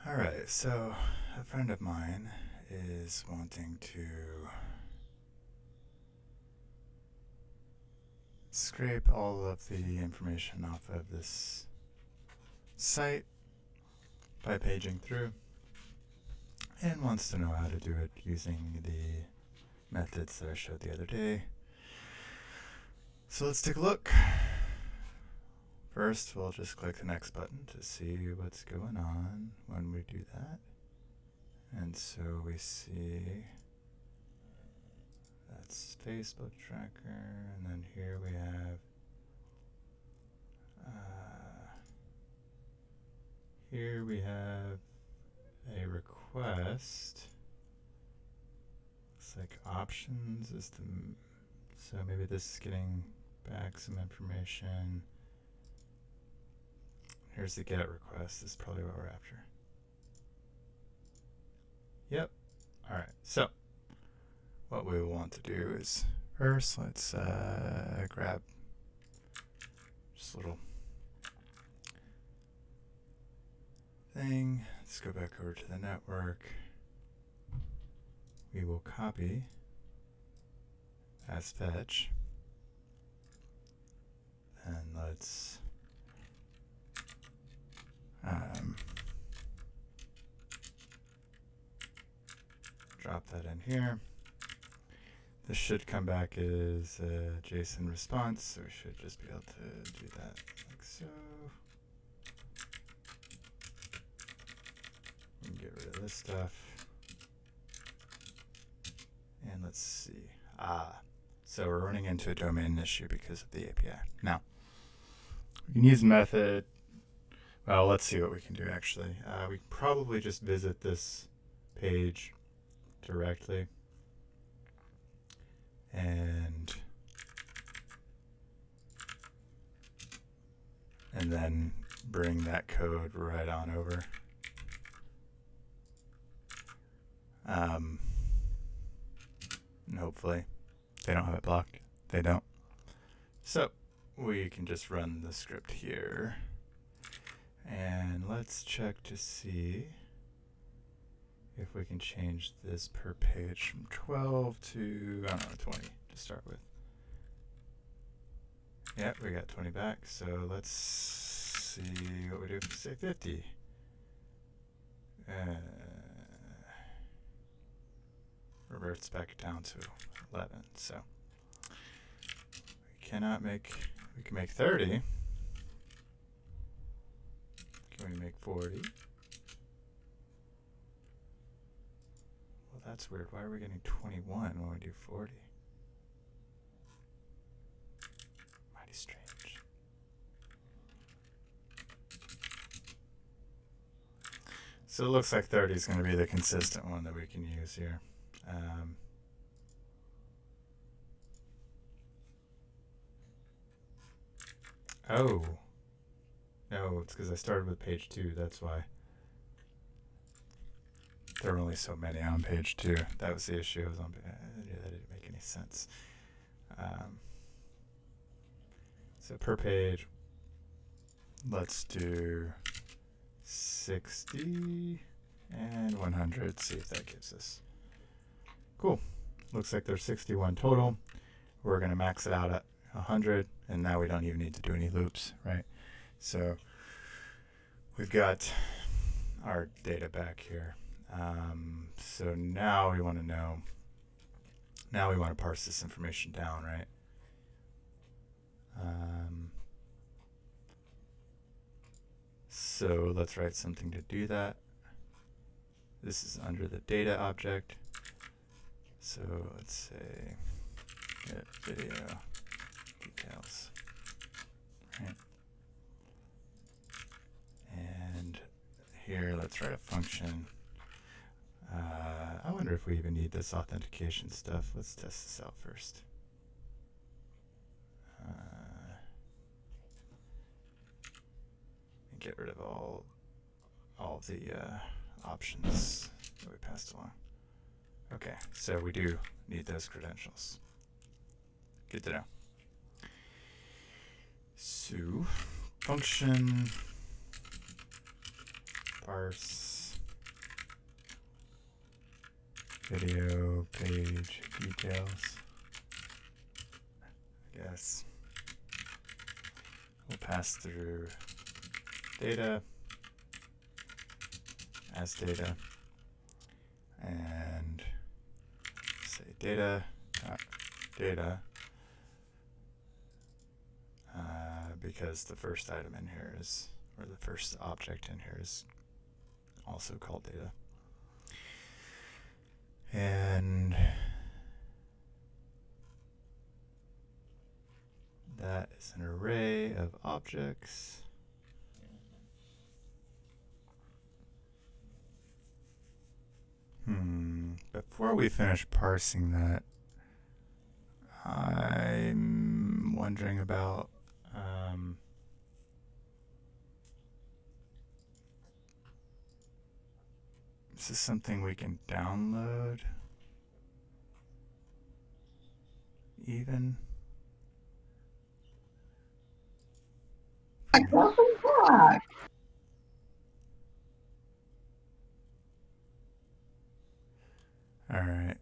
Alright, so a friend of mine is wanting to scrape all of the information off of this site by paging through and wants to know how to do it using the methods that I showed the other day. So let's take a look. First, we'll just click the next button to see what's going on when we do that. And so we see that's Facebook tracker, and then here we have a request. Looks like options is the, so maybe this is getting back some information. Here's the get request. This is probably what we're after. Yep. Alright, so what we want to do is first let's grab just a little thing. Let's go back over to the network. We will copy as fetch, and let's drop that in here. This should come back as a JSON response, so we should just be able to do that like so. We can get rid of this stuff. And let's see. So we're running into a domain issue because of the API. Now, we can use method. Well, let's see what we can do actually. We can probably just visit this page directly and then bring that code right on over. And hopefully they don't have it blocked. They don't. So we can just run the script here. And let's check to see if we can change this per page from 12 to, I don't know, 20 to start with. Yeah, we got 20 back. So let's see what we do if we say 50. Reverts back down to 11. So we cannot make, we can make 30. Can we make 40? Well, that's weird. Why are we getting 21 when we do 40? Mighty strange. So it looks like 30 is going to be the consistent one that we can use here. Oh. No, it's because I started with page 2. That's why. There were only so many on page 2. That was the issue. I was on, that didn't make any sense. So per page, let's do 60 and 100. See if that gives us. Cool. Looks like there's 61 total. We're going to max it out at 100, and now we don't even need to do any loops, right? So we've got our data back here. So now we want to know, now we want to parse this information down, right? So let's write something to do that. This is under the data object. So let's say get video details, right? And here, let's write a function. I wonder if we even need this authentication stuff. Let's test this out first. And get rid of all the options that we passed along. Okay, so we do need those credentials. Good to know. So function parse video page details. I guess we'll pass through data as data and say data because the first item in here is, or the first object in here is also called data. And that is an array of objects. Before we finish parsing that, I'm wondering about is this something we can download even? Alright,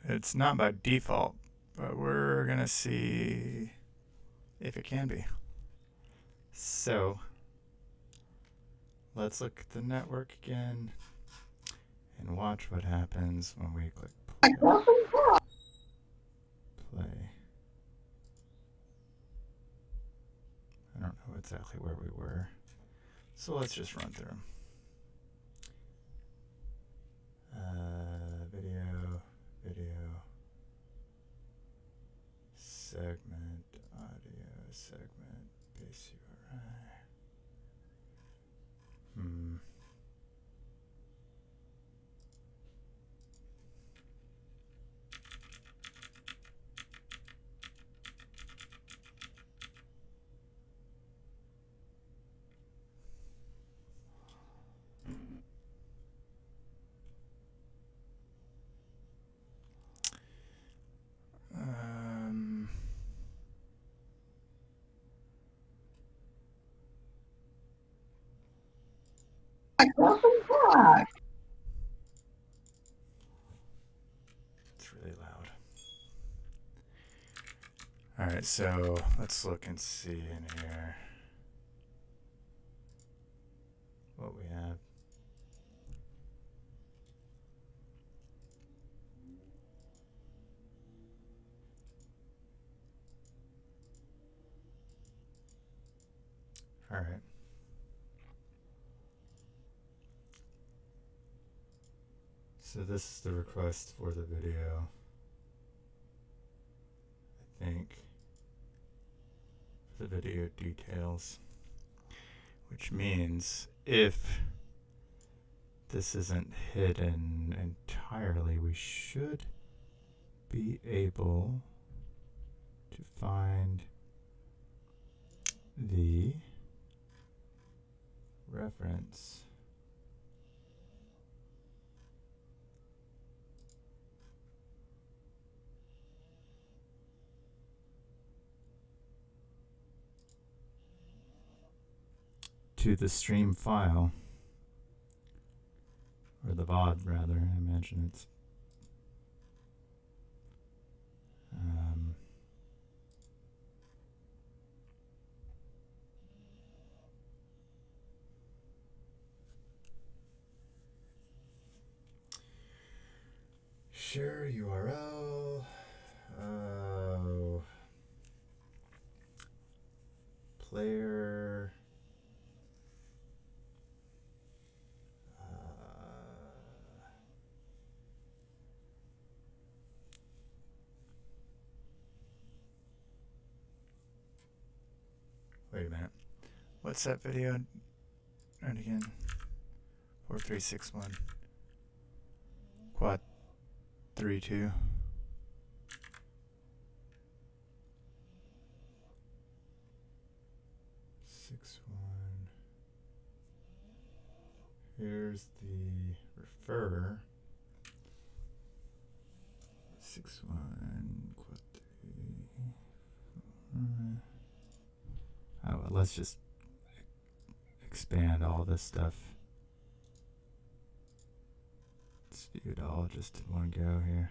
it's not by default, but we're gonna see if it can be. So let's look at the network again and watch what happens when we click play. I don't know exactly where we were, so let's just run through them. Video, segment, audio, segment, base URI. It's really loud. Alright, so let's look and see in here what we have. Alright. So this is the request for the video, I think, the video details, which means if this isn't hidden entirely, we should be able to find the reference to the stream file, or the VOD rather. I imagine it's share URL. Player. Wait a minute. What's that video? And again, 4361 quad 32. Here's the refer. 61 quad 3. Oh, well, let's just expand all this stuff. Let's do it all just in one go here.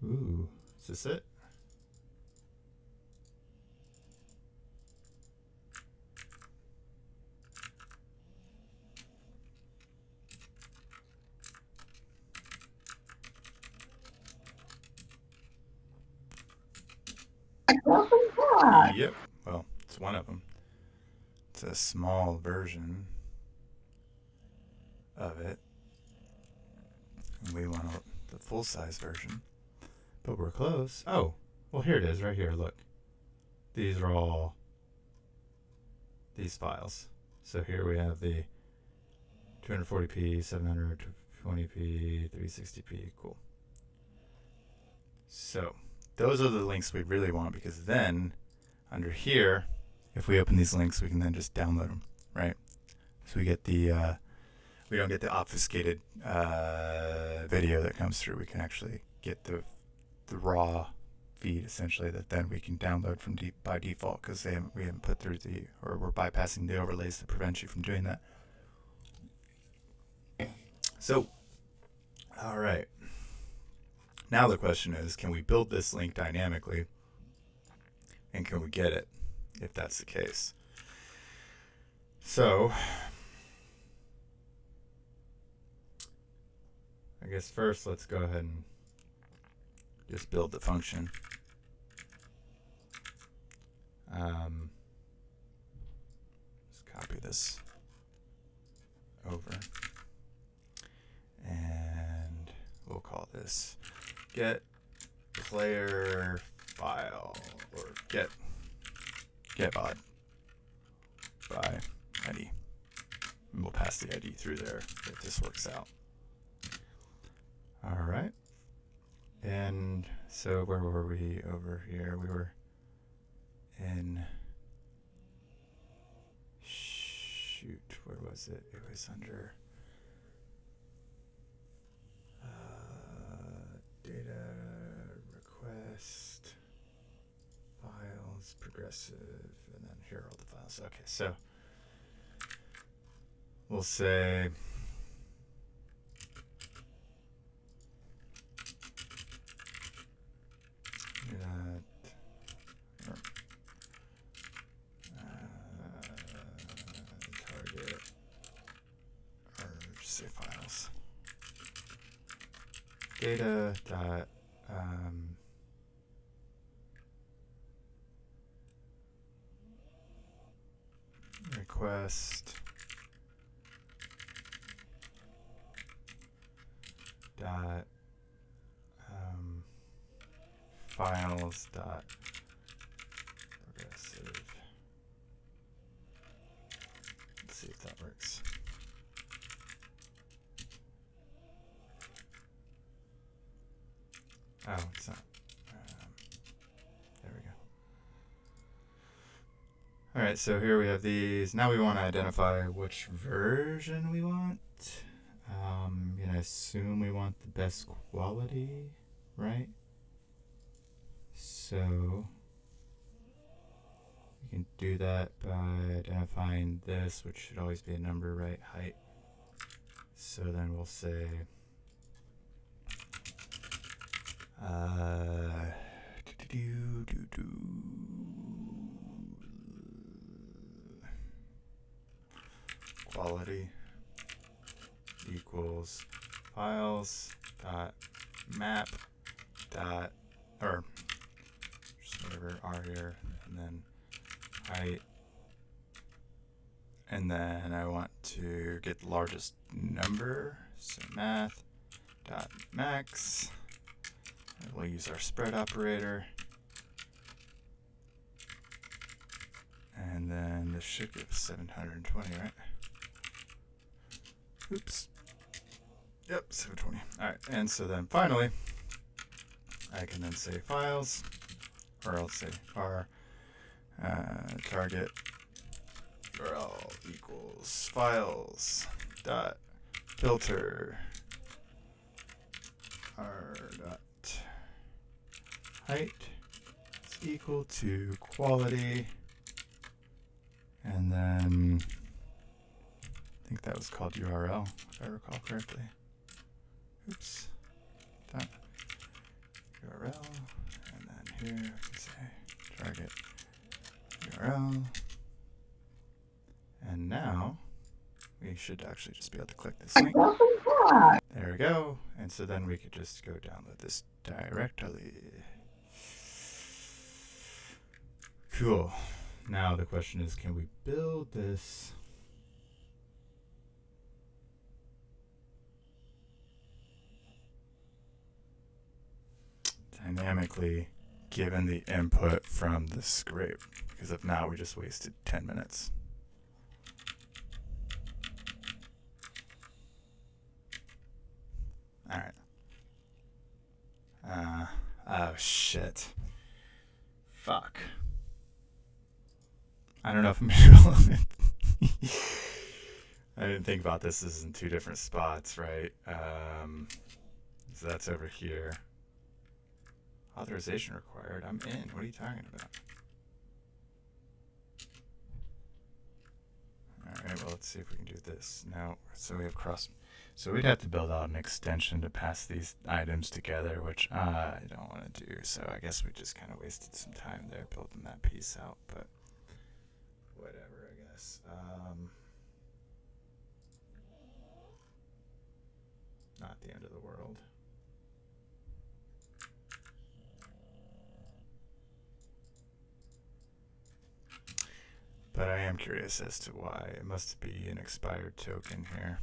Ooh, is this it? Yep. Well, it's one of them. It's a small version of it. And we want the full-size version. But we're close. Oh, well, here it is right here. Look. These are all these files. So here we have the 240p, 720p, 360p. Cool. So those are the links we really want, because then under here, if we open these links, we can then just download them, right? So we get the we don't get the obfuscated video that comes through. We can actually get the raw feed, essentially, that then we can download from by default, because we haven't put through or we're bypassing the overlays that prevent you from doing that. So, all right. Now the question is, can we build this link dynamically, and can we get it if that's the case? So, I guess first let's go ahead and just build the function. Just copy this over, and we'll call this get player file, or get bod by ID. And we'll pass the ID through there if this works out. All right. And so where were we over here? We were in, shoot, where was it? It was under data, request, files, progressive, and then here are all the files. Okay, so we'll say target, or just say files, data dot request dot files dot progressive. Let's see if that works. Oh, it's not. There we go. All right, so here we have these. Now we want to identify which version we want. I assume we want the best quality, right? So we can do that by identifying this, which should always be a number, right? Height. So then we'll say quality equals files dot map dot, or just whatever R here, and then height, and then I want to get the largest number, so math dot max, and we'll use our spread operator, and then this should give 720, right? Oops. Yep, 720. All right, and so then finally, I can then say files, or I'll say var, target URL equals files dot filter r dot height is equal to quality, and then I think that was called URL if I recall correctly. Oops. Dot URL, and then here we can say target URL, and now we should actually just be able to click this link. There we go. And so then we could just go download this directly. Cool. Now the question is, can we build this dynamically given the input from the scrape? Because if not, we just wasted 10 minutes. All right. Oh shit. Fuck. I don't know if I'm able I didn't think about this as in two different spots, right? So that's over here. Authorization required. I'm in. What are you talking about? Alright, well, let's see if we can do this. Now, so we have cross. So we'd have to build out an extension to pass these items together, which I don't want to do. So I guess we just kind of wasted some time there building that piece out, but whatever, I guess. Not the end of the world. But I am curious as to why. It must be an expired token here.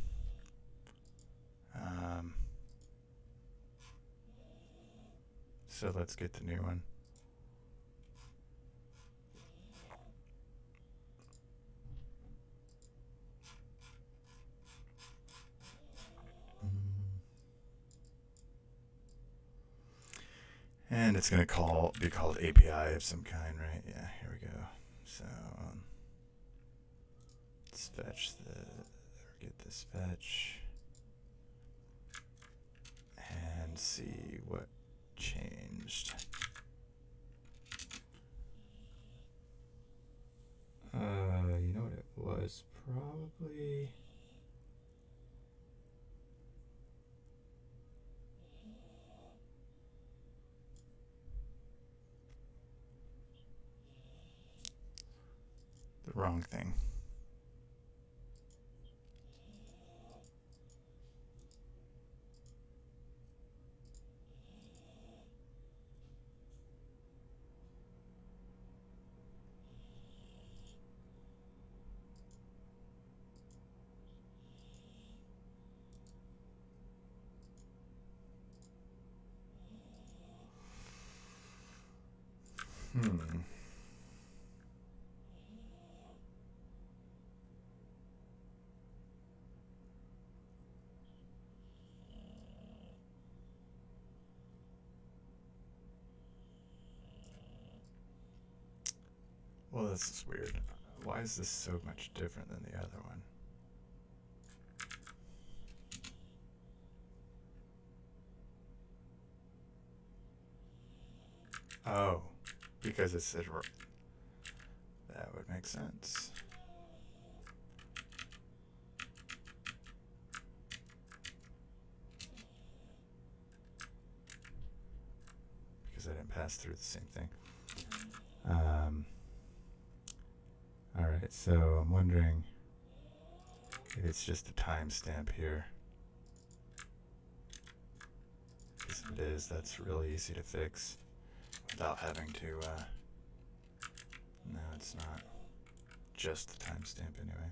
So let's get the new one. And it's going to be called API of some kind, right? Yeah, here we go. So let's fetch get this fetch and see what changed. You know what it was? Probably the wrong thing. Well, this is weird. Why is this so much different than the other one? Oh, because it said that would make sense. Because I didn't pass through the same thing. All right, so I'm wondering if it's just a timestamp here. Because if it is, that's really easy to fix without having to. No, it's not. Just the timestamp anyway.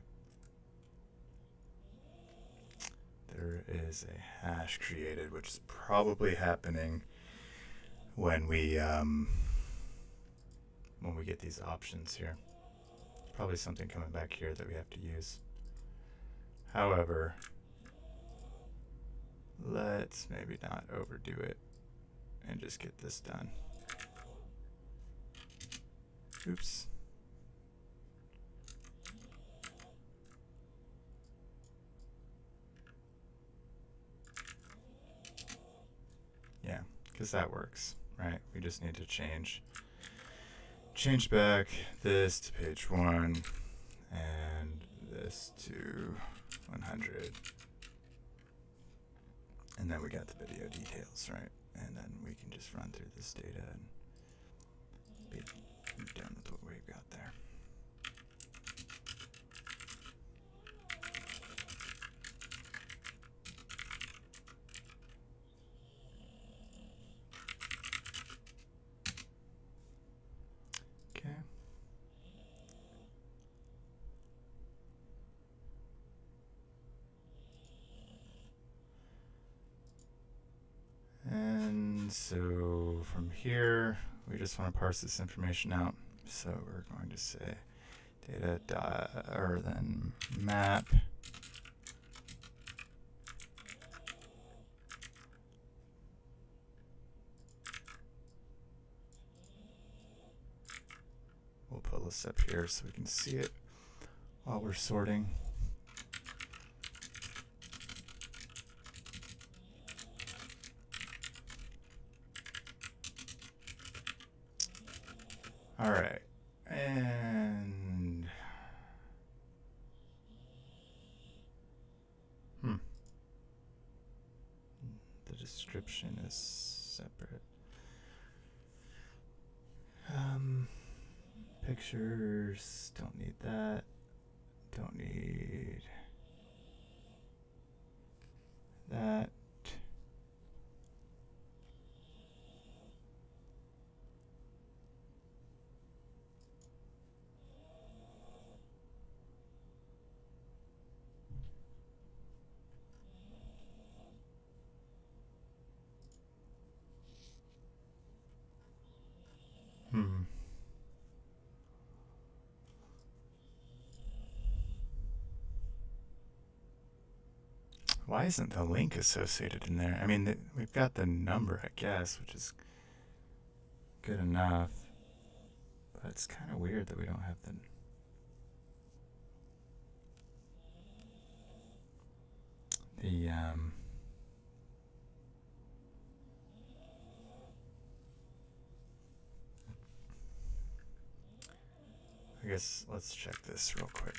There is a hash created, which is probably happening when we get these options here. Probably something coming back here that we have to use. However, let's maybe not overdo it and just get this done. Oops. because that works, right? We just need to change back this to page 1 and this to 100. And then we got the video details, right? And then we can just run through this data and be done with what we've got there. Okay. And so from here, we just want to parse this information out. So we're going to say data or then map we'll pull this up here so we can see it while we're sorting. All right, and the description is separate. Pictures, don't need that. Don't need that. Why isn't the link associated in there? I mean, we've got the number, I guess, which is good enough. But it's kind of weird that we don't have I guess let's check this real quick.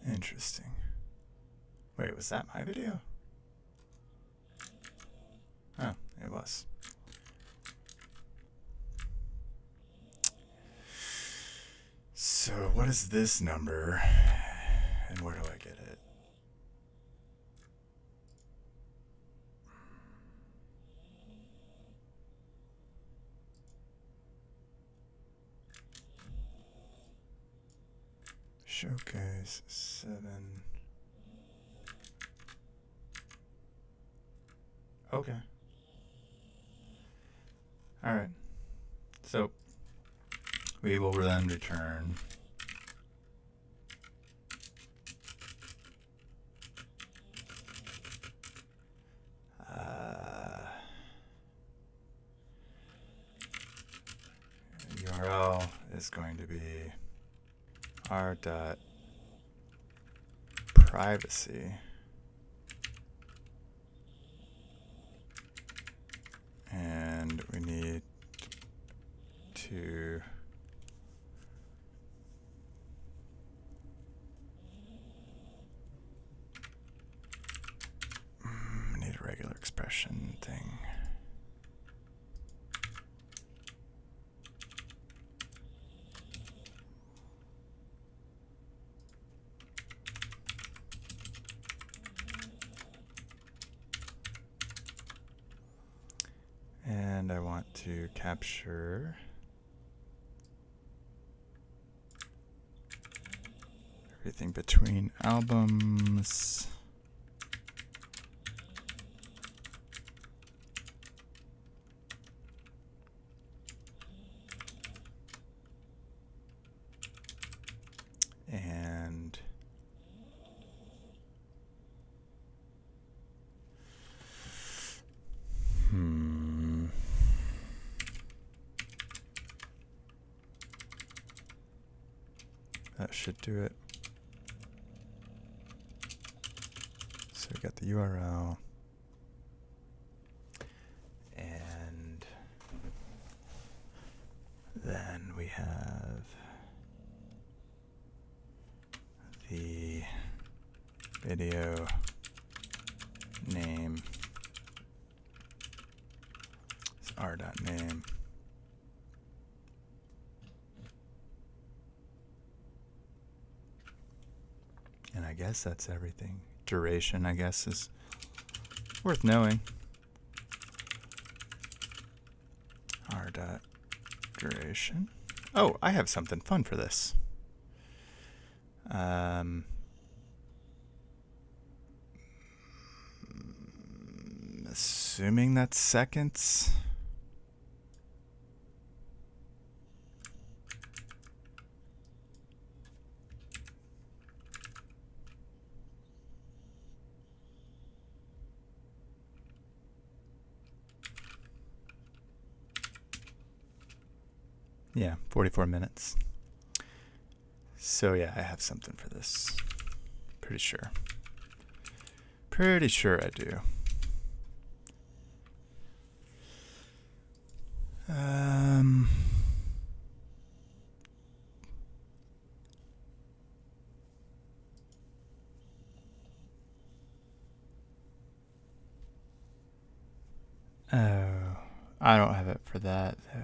Interesting. Wait, was that my video? Oh, it was. So what is this number? And where do I get it? Showcase 7. Okay. All right. So we will then return URL is going to be r.privacy and we need to need a regular expression thing. and I want to capture everything between albums. And that should do it. So we got the URL. And then we have the video name. It's r.name. And I guess that's everything. Duration, I guess, is worth knowing. R.duration. Oh, I have something fun for this. Assuming that's seconds. Yeah, 44 minutes. So yeah, I have something for this. Pretty sure. Pretty sure I do. Oh, I don't have it for that though.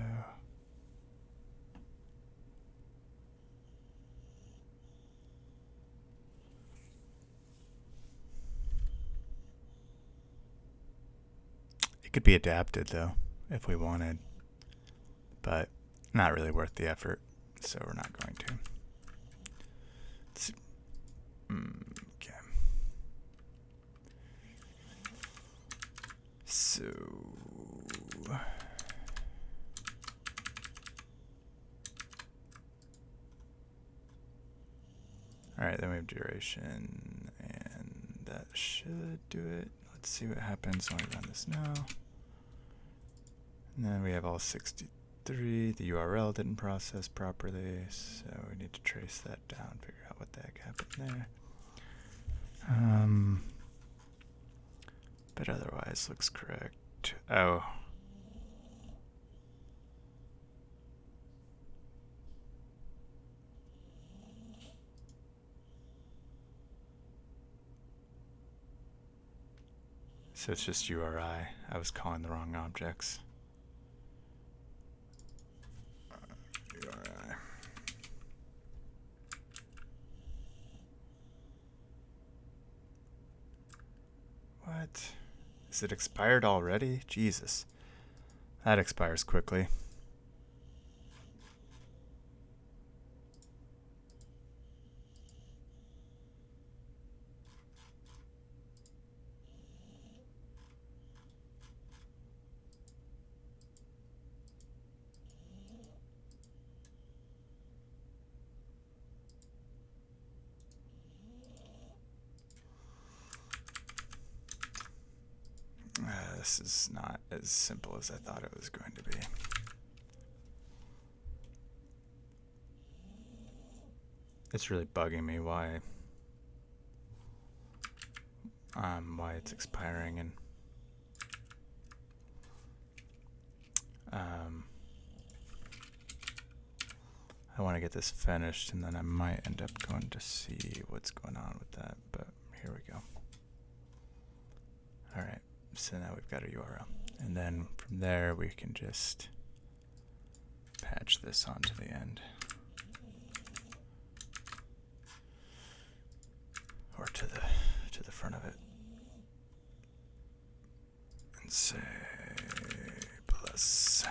It could be adapted though, if we wanted, but not really worth the effort, so we're not going to. Let's see. Okay. So all right, then we have duration, and that should do it. Let's see what happens when we run this now. And then we have all 63. The URL didn't process properly, so we need to trace that down, figure out what the heck happened there. But otherwise looks correct. Oh. So it's just URI. I was calling the wrong objects. URI. What? Is it expired already? Jesus. That expires quickly. This is not as simple as I thought it was going to be. It's really bugging me why it's expiring, and I want to get this finished, and then I might end up going to see what's going on with that, but here we go. All right. So now we've got a URL, and then from there we can just patch this onto the end, or to the front of it, and say Yes.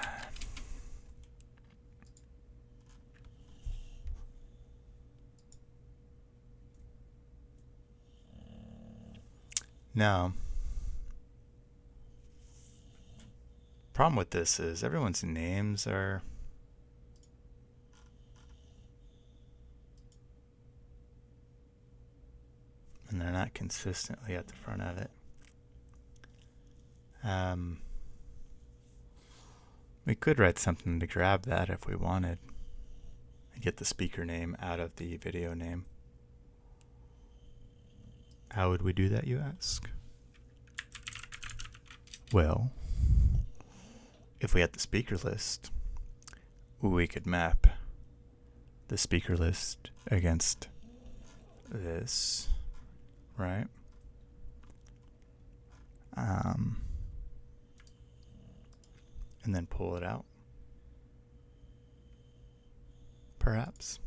Now, problem with this is everyone's names are and they're not consistently at the front of it. We could write something to grab that if we wanted and get the speaker name out of the video name. How would we do that, you ask? Well, if we had the speaker list, we could map the speaker list against this, right? And then pull it out, perhaps.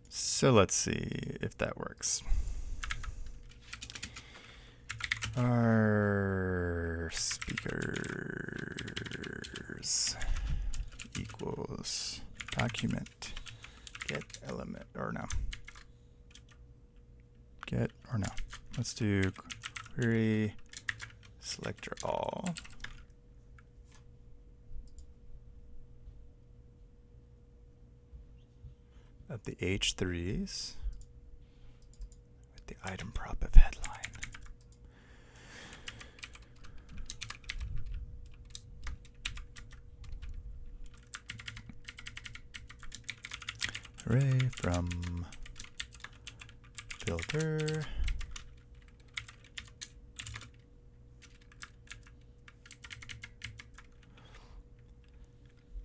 So let's see if that works. Our speakers equals document get element, or no. Get or no. Let's do query selector all. Of the H3s with the item prop of headline. Array from filter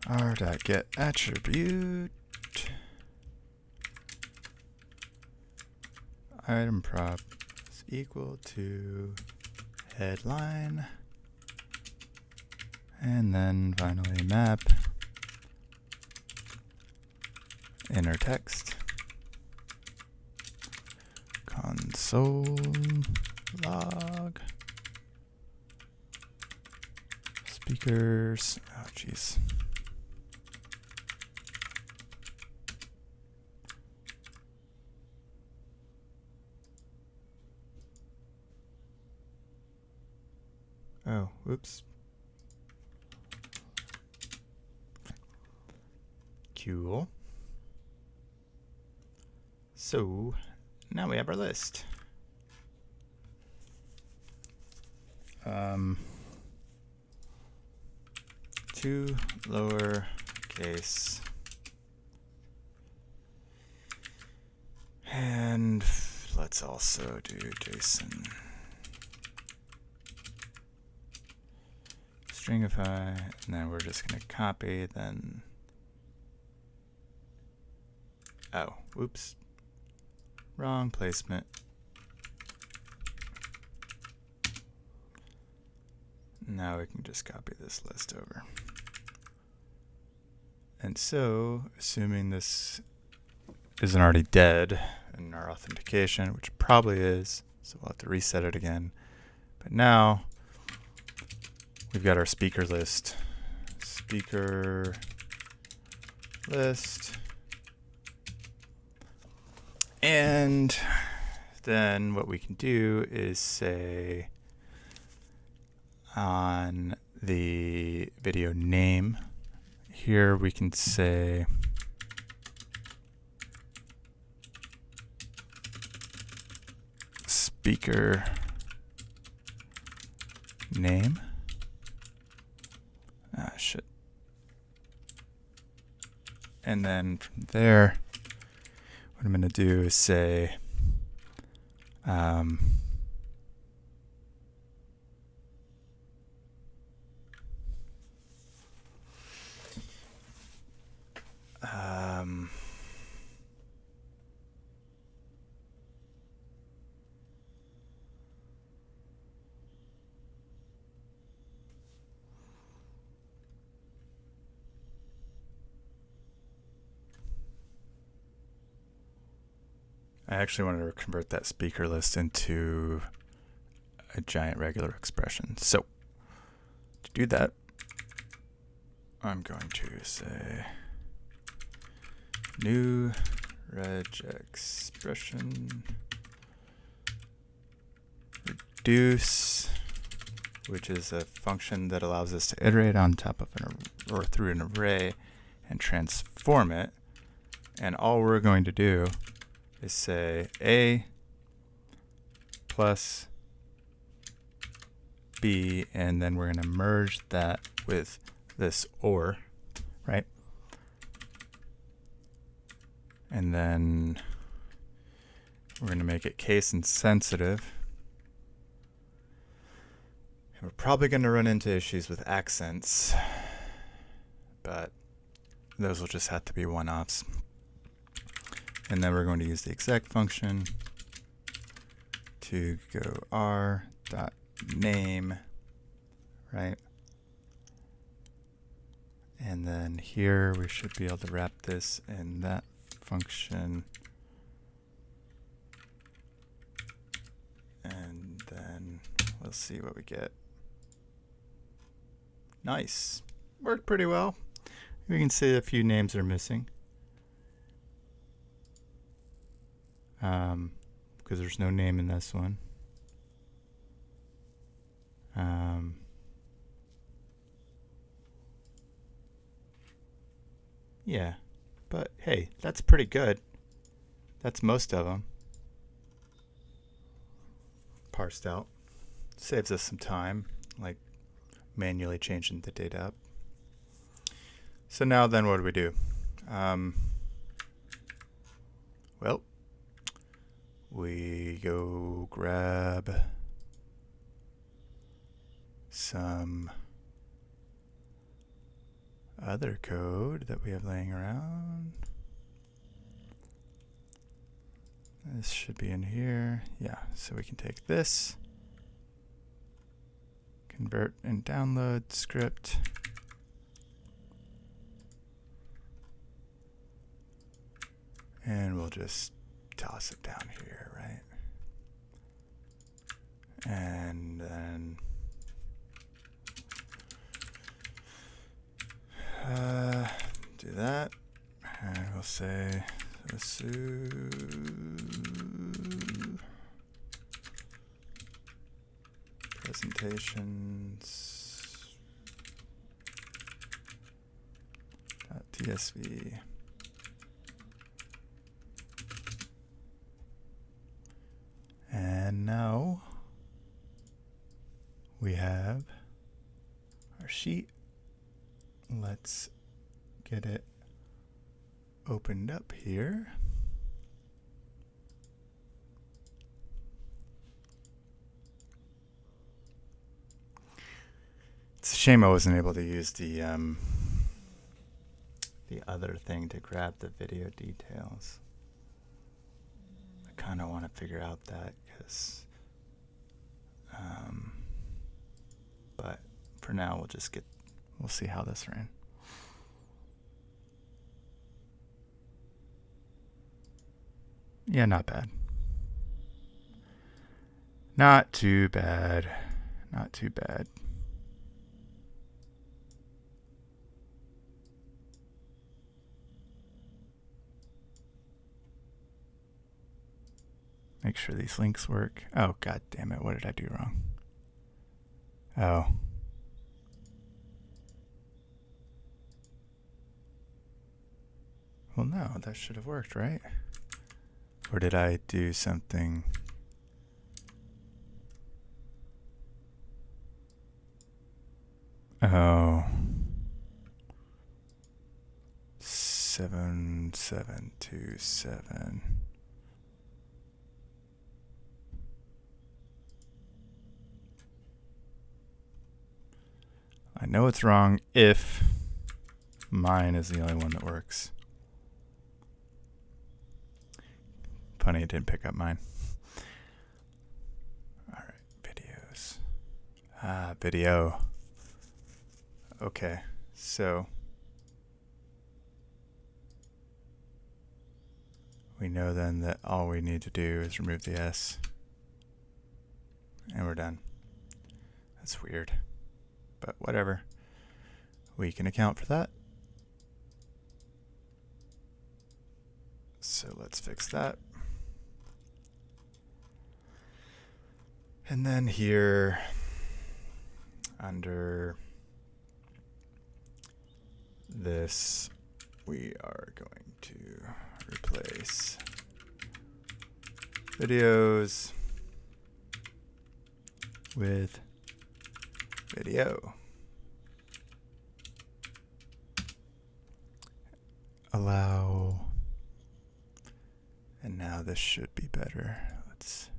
r.get attribute item prop is equal to headline, and then finally map inner text console log speakers. Oh jeez. Oh, whoops. Cool. So now we have our list. Two lowercase and let's also do JSON stringify, and then we're just going to copy, then oh, whoops, wrong placement. Now we can just copy this list over. And so, assuming this isn't already dead in our authentication, which probably is, so we'll have to reset it again. But now we've got our speaker list. Speaker list. And then what we can do is say on the video name, here we can say speaker name. Ah, shit. And then from there, what I'm going to do is say I actually wanted to convert that speaker list into a giant regular expression. So to do that, I'm going to say new reg expression reduce, which is a function that allows us to iterate on top of or through an array and transform it. And all we're going to do is say A plus B, and then we're going to merge that with this OR, right? And then we're going to make it case insensitive. And we're probably going to run into issues with accents, but those will just have to be one-offs. And then we're going to use the exec function to go r.name, right? And then here we should be able to wrap this in that function. And then we'll see what we get. Nice. Worked pretty well. We can see a few names are missing. Because there's no name in this one. Yeah, but hey, that's pretty good. That's most of them parsed out. Saves us some time, like manually changing the data up. So now then what do we do? Well, we go grab some other code that we have laying around. This should be in here. Yeah, so we can take this, convert and download script, and we'll just toss it down here, right? And then do that, and we'll say SOSUV presentations .tsv. And now we have our sheet. Let's get it opened up here. It's a shame I wasn't able to use the other thing to grab the video details. I kind of want to figure out that because, but for now we'll see how this ran. Yeah, not bad. Not too bad. Not too bad. Make sure these links work. Oh, god damn it. What did I do wrong? Oh. Well, no, that should have worked, right? Or did I do something? Oh. 7727. I know it's wrong if mine is the only one that works. Funny it didn't pick up mine. All right, videos. Video. Okay, so we we know then that all we need to do is remove the S. And we're done. That's weird. But whatever. We can account for that. So let's fix that. And then here, under this, we are going to replace videos with video. Allow. And now this should be better. Let's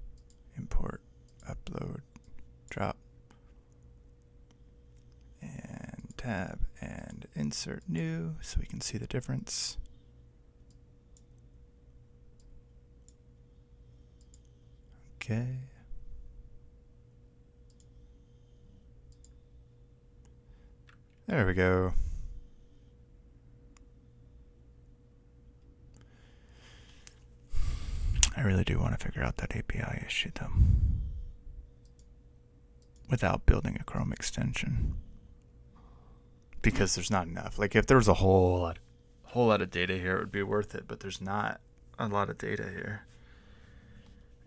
import, upload, drop, and tab, and insert new so we can see the difference. Okay. There we go. I really do want to figure out that API issue though, without building a Chrome extension, because there's not enough. Like if there was a whole lot of data here, it would be worth it, but there's not a lot of data here.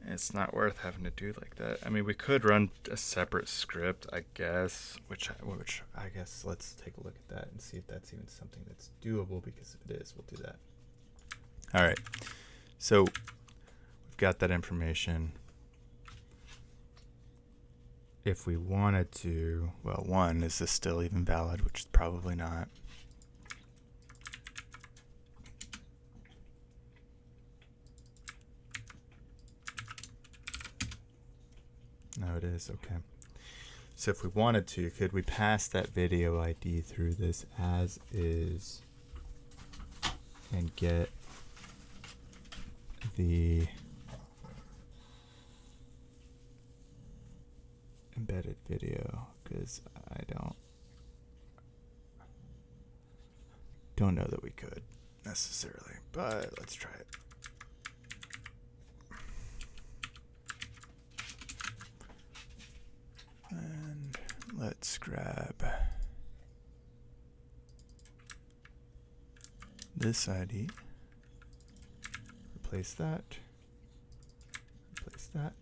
It's not worth having to do like that. I mean, we could run a separate script, I guess, which I guess let's take a look at that and see if that's even something that's doable, because if it is, we'll do that. All right, so we've got that information. If we wanted to, well, one, is this still even valid, which is probably not. No, it is. Okay. So if we wanted to, could we pass that video ID through this as is and get the embedded video? Because I don't know that we could necessarily, but let's try it. And let's grab this ID, replace that, replace that.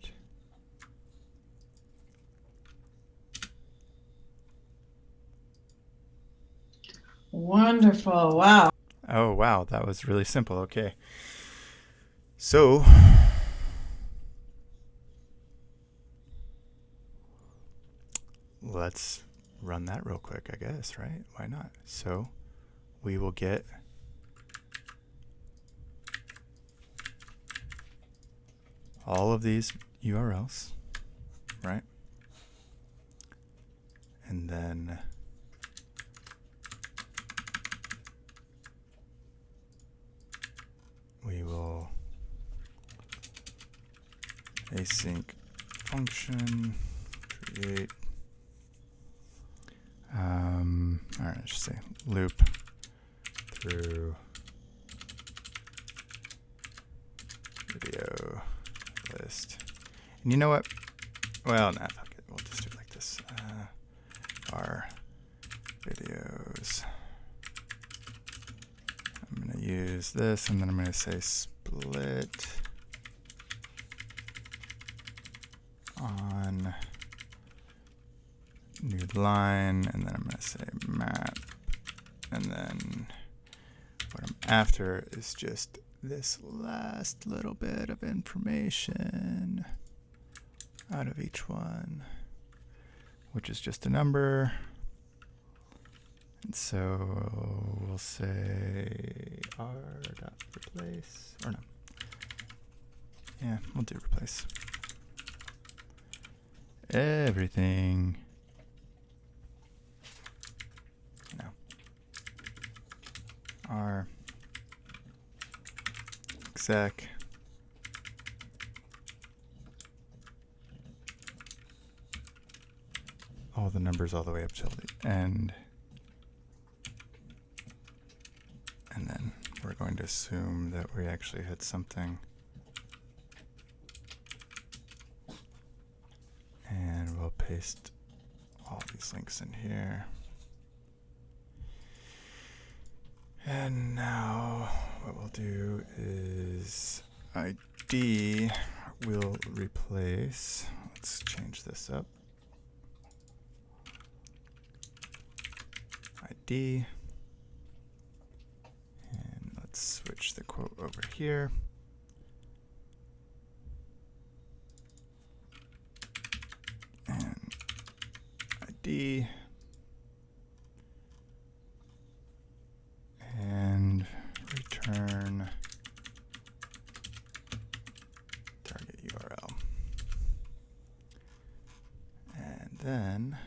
Wonderful. Wow. Oh, wow. That was really simple. Okay. So let's run that real quick, I guess, right? Why not? So we will get all of these URLs, right? And then we will async function create. All right, let's just say loop through video list. And you know what? Well, nah, fuck it. We'll just do it like this. Our videos. I'm going to use this, and then I'm going to say split on new line, and then I'm going to say map, and then what I'm after is just this last little bit of information out of each one, which is just a number. And so we'll say r.replace, or no. Yeah, we'll do replace everything. No. R exec all the numbers all the way up till the end. And then we're going to assume that we actually hit something. And we'll paste all these links in here. And now what we'll do is ID will replace, let's change this up. ID, and let's switch the quote over here. And ID, and return target URL. And then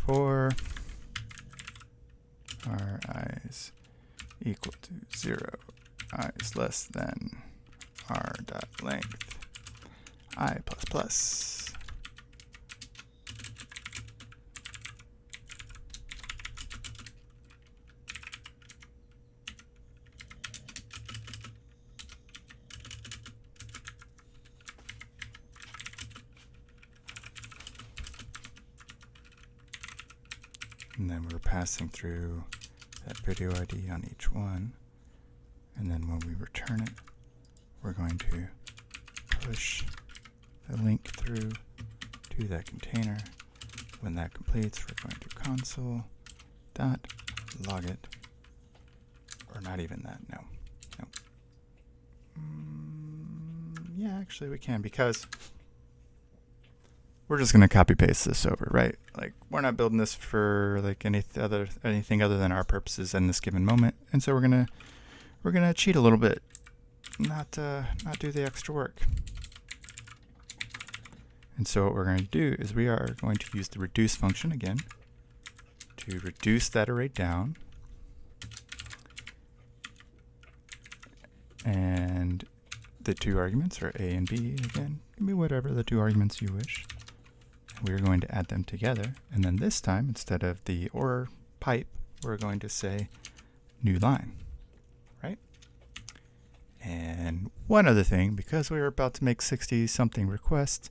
for r i's equal to 0, i's less than r dot length I plus plus. And then we're passing through that video ID on each one. And then when we return it, we're going to push the link through to that container. When that completes, we're going to console dot log it. Or not even that, no. Yeah, actually we can, because we're just going to copy paste this over, right? Like, we're not building this for like anything other than our purposes in this given moment. And so we're gonna cheat a little bit, not do the extra work. And so what we're going to do is we are going to use the reduce function again to reduce that array down. And the two arguments are A and B. Again, can be whatever the two arguments you wish. We're going to add them together. And then this time, instead of the or pipe, we're going to say new line, right? And one other thing, because we were about to make 60-something requests,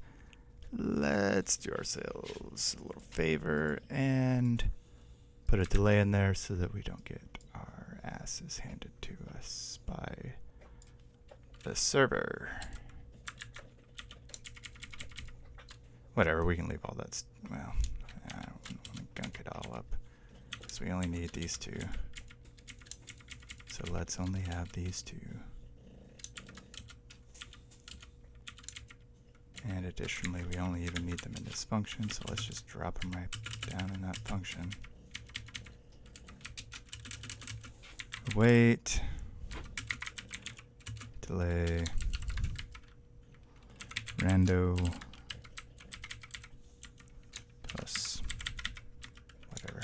let's do ourselves a little favor and put a delay in there so that we don't get our asses handed to us by the server. Whatever, we can leave all that. Well, I don't want to gunk it all up because we only need these two. So let's only have these two. And additionally, we only even need them in this function, so let's just drop them right down in that function. Wait. Delay. Rando. Plus whatever.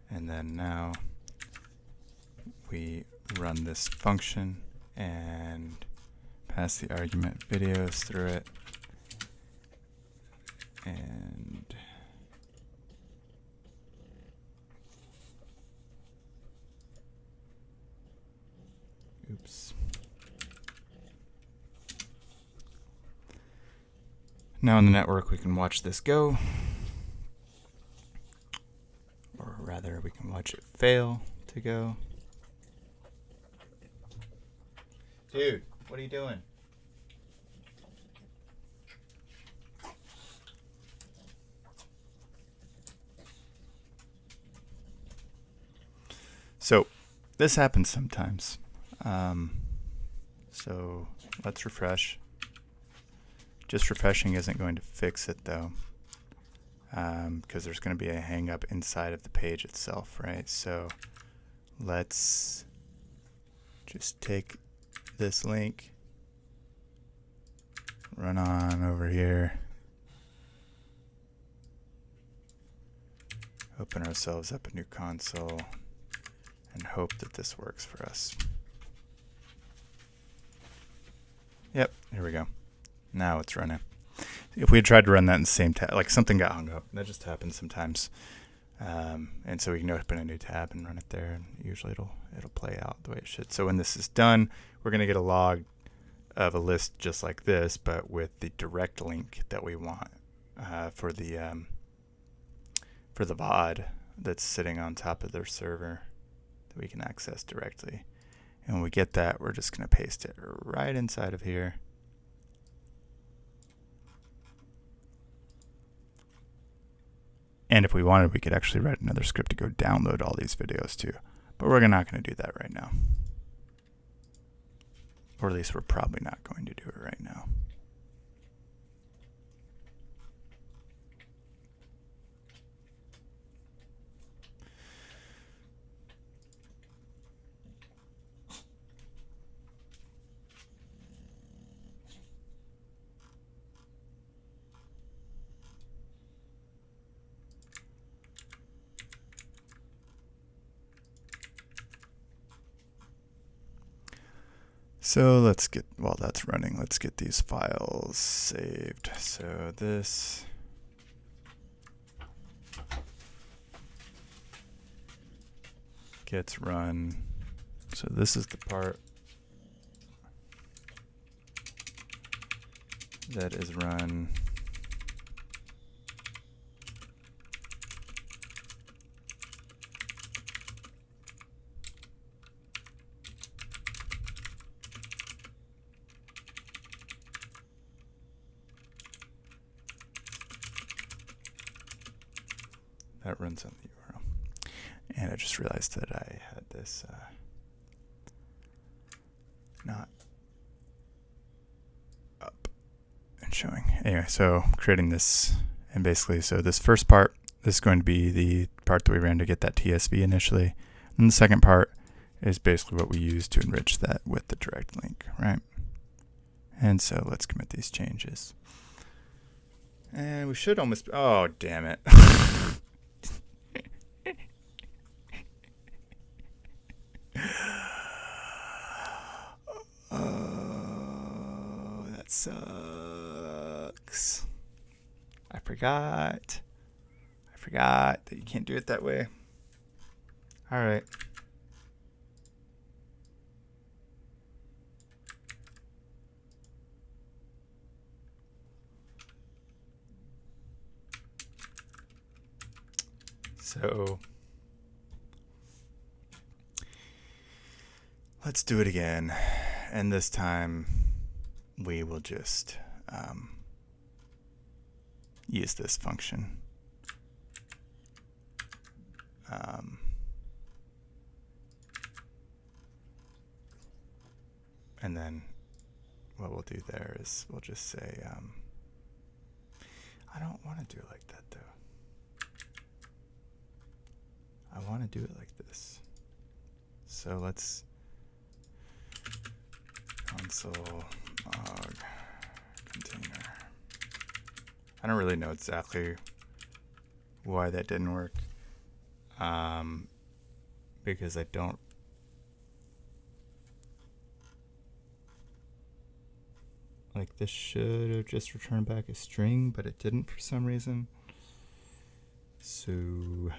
And then now we run this function and pass the argument videos through it. And oops. Now on the network we can watch this go, or rather we can watch it fail to go. Dude, what are you doing? So this happens sometimes. So let's refresh. Just refreshing isn't going to fix it though, because there's going to be a hang up inside of the page itself, right? So let's just take this link, run on over here, open ourselves up a new console, and hope that this works for us. Yep, here we go. Now it's running. If we had tried to run that in the same like something got hung up. That just happens sometimes. And so we can open a new tab and run it there, and usually it'll play out the way it should. So when this is done, we're going to get a log of a list just like this, but with the direct link that we want for the VOD that's sitting on top of their server that we can access directly. And when we get that, we're just going to paste it right inside of here. And if we wanted, we could actually write another script to go download all these videos too. But we're not going to do that right now. Or at least we're probably not going to do it right now. So let's get, while that's running, let's get these files saved. So this gets run. So this is the part that is run. That runs on the URL. And I just realized that I had this not up and showing. Anyway, so creating this, and basically, so this first part, this is going to be the part that we ran to get that TSV initially. And the second part is basically what we use to enrich that with the direct link, right? And so let's commit these changes. And we should almost, oh, damn it. Oh, that sucks. I forgot that you can't do it that way. All right. So let's do it again. And this time we will just use this function. And then what we'll do there is we'll just say, I don't want to do it like that though. I want to do it like this. So let's console log container. I don't really know exactly why that didn't work. Because I don't like this should have just returned back a string, but it didn't for some reason. So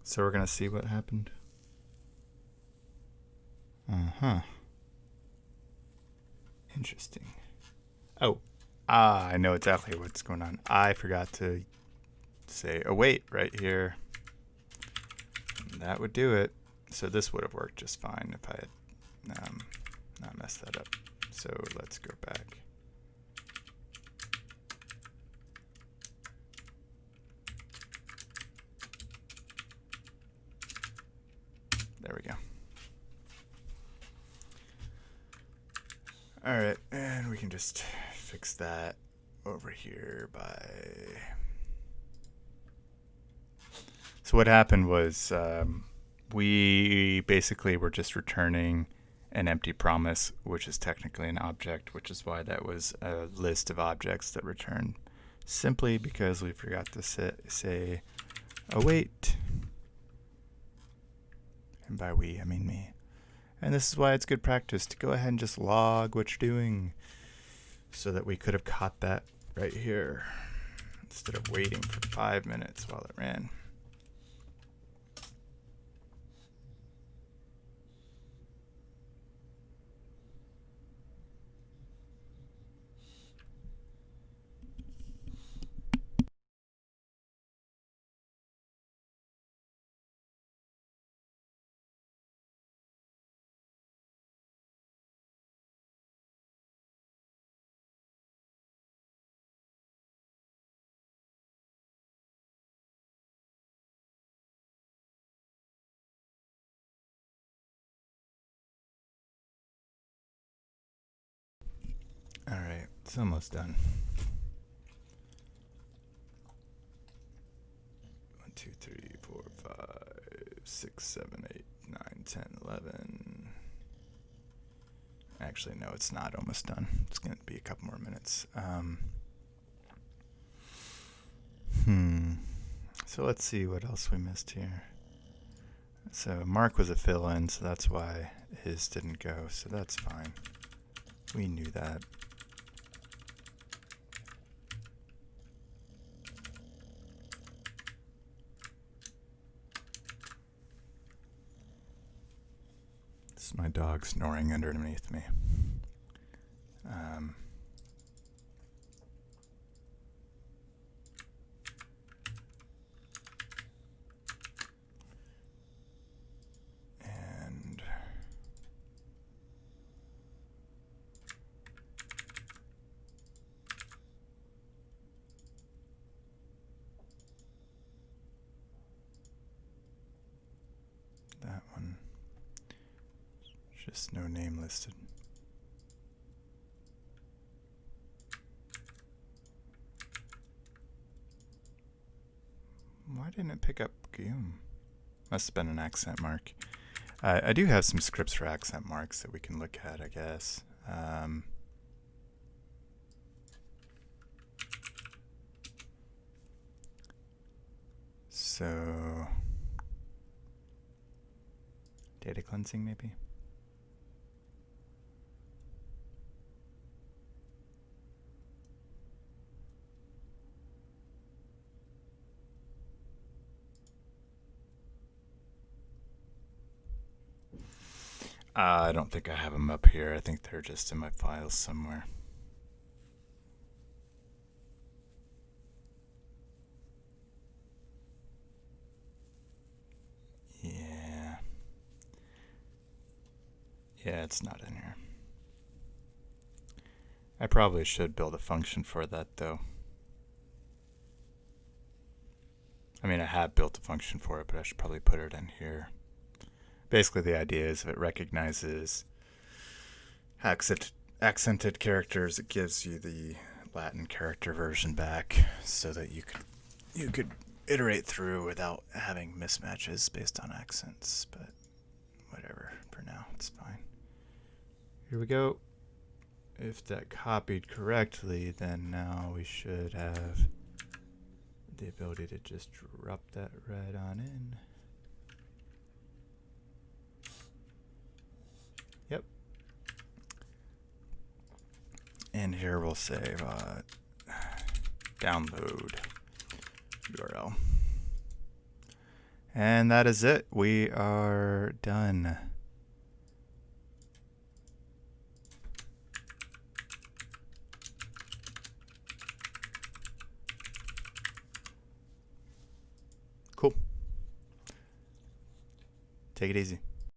so we're going to see what happened. Interesting. Oh, I know exactly what's going on. I forgot to say await right here. That would do it. So this would have worked just fine if I had not messed that up. So let's go back. There we go. All right, and we can just fix that over here by... So what happened was we basically were just returning an empty promise, which is technically an object, which is why that was a list of objects that return, simply because we forgot to say await. And by we, I mean me. And this is why it's good practice to go ahead and just log what you're doing, so that we could have caught that right here instead of waiting for 5 minutes while it ran. All right, it's almost done. 1, 2, 3, 4, 5, 6, 7, 8, 9, 10, 11. Actually, no, it's not almost done. It's going to be a couple more minutes. So let's see what else we missed here. So Mark was a fill-in, so that's why his didn't go. So that's fine. We knew that. This is my dog snoring underneath me. And that one, just no name listed. Why didn't it pick up Guillaume? Must have been an accent mark. I do have some scripts for accent marks that we can look at, I guess. So, data cleansing maybe? I don't think I have them up here. I think they're just in my files somewhere. Yeah, it's not in here. I probably should build a function for that, though. I mean, I have built a function for it, but I should probably put it in here. Basically, the idea is if it recognizes accented characters, it gives you the Latin character version back, so that you could iterate through without having mismatches based on accents. But whatever, for now, it's fine. Here we go. If that copied correctly, then now we should have the ability to just drop that right on in. Yep. And here we'll save download URL. And that is it. We are done. Cool. Take it easy.